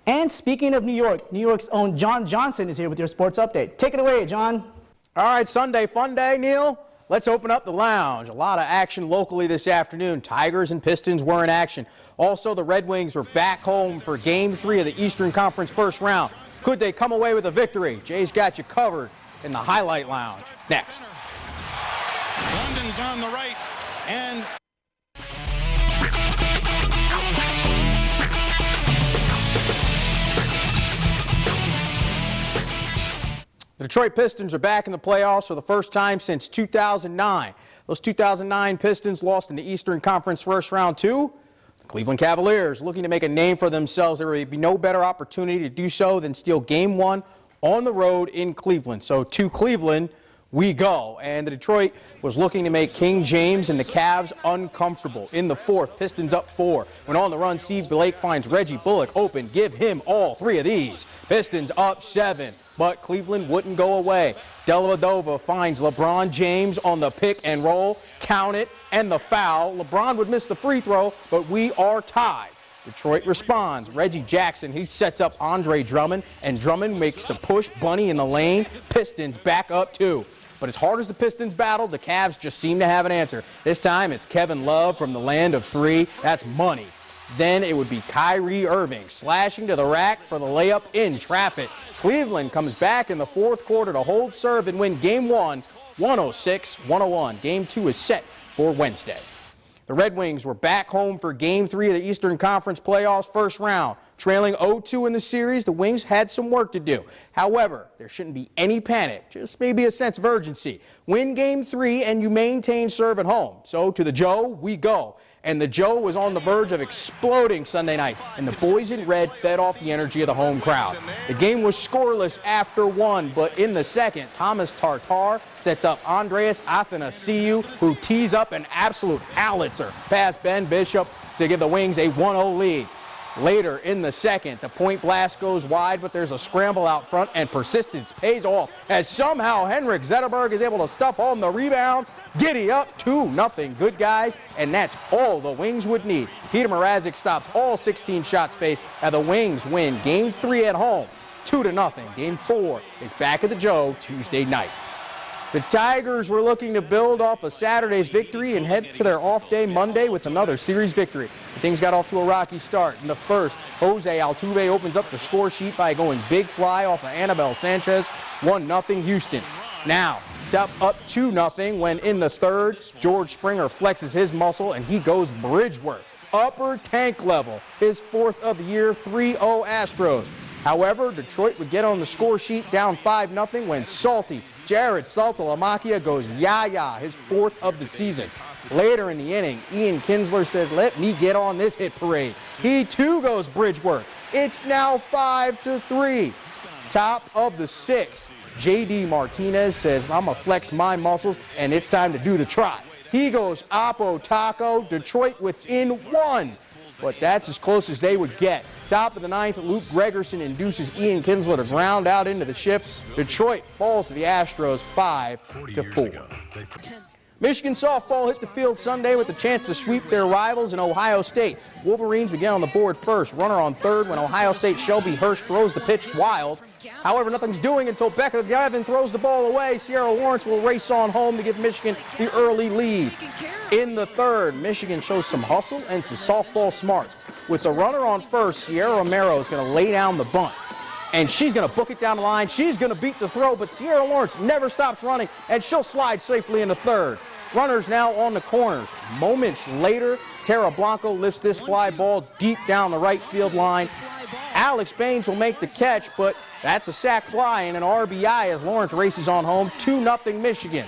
And speaking of New York, New York's own John Johnson is here with your sports update. Take it away, John. All right, Sunday fun day, Neil. Let's open up the lounge. A lot of action locally this afternoon. Tigers and Pistons were in action. Also, the Red Wings were back home for Game 3 of the Eastern Conference first round. Could they come away with a victory? Jay's got you covered in the highlight lounge. Next. London's on the right, and the Detroit Pistons are back in the playoffs for the first time since 2009. Those 2009 Pistons lost in the Eastern Conference first round to the Cleveland Cavaliers. Looking to make a name for themselves, there would be no better opportunity to do so than steal Game 1 on the road in Cleveland. So to Cleveland we go. And the Detroit was looking to make King James and the Cavs uncomfortable. In the fourth, Pistons up 4. When on the run, Steve Blake finds Reggie Bullock open. Give him all 3 of these. Pistons up 7. But Cleveland wouldn't go away. Dellavedova finds LeBron James on the pick and roll. Count it, and the foul. LeBron would miss the free throw, but we are tied. Detroit responds. Reggie Jackson, he sets up Andre Drummond, and Drummond makes the push bunny in the lane. Pistons back up 2. But as hard as the Pistons battled, the Cavs just seem to have an answer. This time it's Kevin Love from the land of 3. That's money. Then it would be Kyrie Irving slashing to the rack for the layup in traffic. Cleveland comes back in the fourth quarter to hold serve and win Game 1, 106-101. Game 2 is set for Wednesday. The Red Wings were back home for Game 3 of the Eastern Conference playoffs first round. Trailing 0-2 in the series, the Wings had some work to do. However, there shouldn't be any panic, just maybe a sense of urgency. Win Game 3 and you maintain serve at home. So to the Joe, we go. And the Joe was on the verge of exploding Sunday night, and the boys in red fed off the energy of the home crowd. The game was scoreless after 1, but in the second, Thomas Tartar sets up Andreas Athanasiou, who tees up an absolute howitzer past Ben Bishop to give the Wings a 1-0 lead. Later in the second, the point blast goes wide, but there's a scramble out front, and persistence pays off as somehow Henrik Zetterberg is able to stuff home the rebound. Giddy up, 2-0. Good guys, and that's all the Wings would need. Peter Mrazek stops all 16 shots faced, and the Wings win Game 3 at home, 2-0. Game 4 is back at the Joe Tuesday night. The Tigers were looking to build off of Saturday's victory and head to their off day Monday with another series victory. Things got off to a rocky start. In the first, Jose Altuve opens up the score sheet by going big fly off of Anibal Sanchez, 1-0 Houston. Now, up 2-0 when in the third, George Springer flexes his muscle and he goes Bridgeworth. Upper tank level, his 4th of the year, 3-0 Astros. However, Detroit would get on the score sheet down 5-0 when Salty Jared Saltalamacchia goes yah-yah, his 4th of the season. Later in the inning, Ian Kinsler says, let me get on this hit parade. He too goes Bridgeworth. It's now 5-3. Top of the 6th, J.D. Martinez says, I'm going to flex my muscles, and it's time to do the trot. He goes Oppo Taco, Detroit within 1. But that's as close as they would get. Top of the 9th, Luke Gregerson induces Ian Kinsler to ground out into the shift. Detroit falls to the Astros 5-4. Michigan softball hit the field Sunday with a chance to sweep their rivals in Ohio State. Wolverines begin on the board first. Runner on third when Ohio State Shelby Hurst throws the pitch wild. However, nothing's doing until Becca Gavin throws the ball away. Sierra Lawrence will race on home to give Michigan the early lead. In the third, Michigan shows some hustle and some softball smarts. With the runner on first, Sierra Romero is going to lay down the bunt. And she's going to book it down the line. She's going to beat the throw, but Sierra Lawrence never stops running, and she'll slide safely in the third. Runners now on the corners. Moments later, Tara Blanco lifts this fly ball deep down the right field line. Alex Baines will make the catch, but that's a sac fly and an RBI as Lawrence races on home, 2-0 Michigan.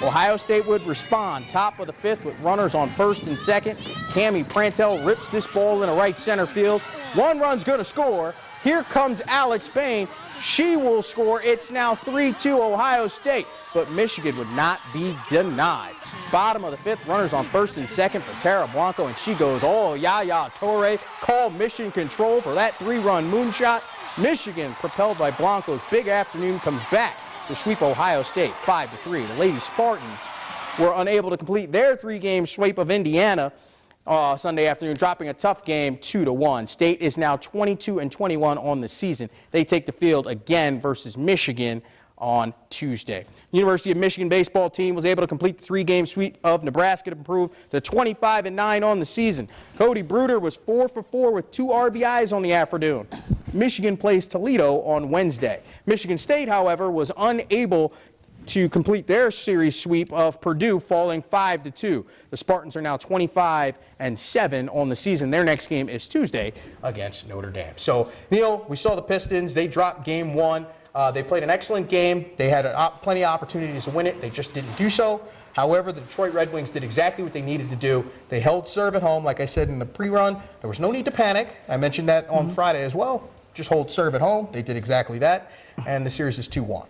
Ohio State would respond, top of the 5th with runners on first and second. Cammie Prantel rips this ball into right center field. One run's going to score. Here comes Alex Bain. She will score. It's now 3-2 Ohio State, but Michigan would not be denied. Bottom of the 5th, runners on first and second for Tara Blanco, and she goes, oh, Yaya Torre, called mission control for that 3-run moonshot. Michigan, propelled by Blanco's big afternoon, comes back to sweep Ohio State 5-3. The Lady Spartans were unable to complete their 3-game sweep of Indiana. Sunday afternoon, dropping a tough game 2-1. State is now 22-21 on the season. They take the field again versus Michigan on Tuesday. University of Michigan baseball team was able to complete the 3-game sweep of Nebraska to improve to 25-9 on the season. Cody Bruder was 4 for 4 with 2 RBIs on the afternoon. Michigan plays Toledo on Wednesday. Michigan State, however, was unable to complete their series sweep of Purdue, falling 5-2. The Spartans are now 25-7 on the season. Their next game is Tuesday against Notre Dame. So, Neil, we saw the Pistons. They dropped game 1. They played an excellent game. They had plenty of opportunities to win it. They just didn't do so. However, the Detroit Red Wings did exactly what they needed to do. They held serve at home, like I said in the pre-run. There was no need to panic. I mentioned that on Friday as well. Just hold serve at home. They did exactly that. And the series is 2-1.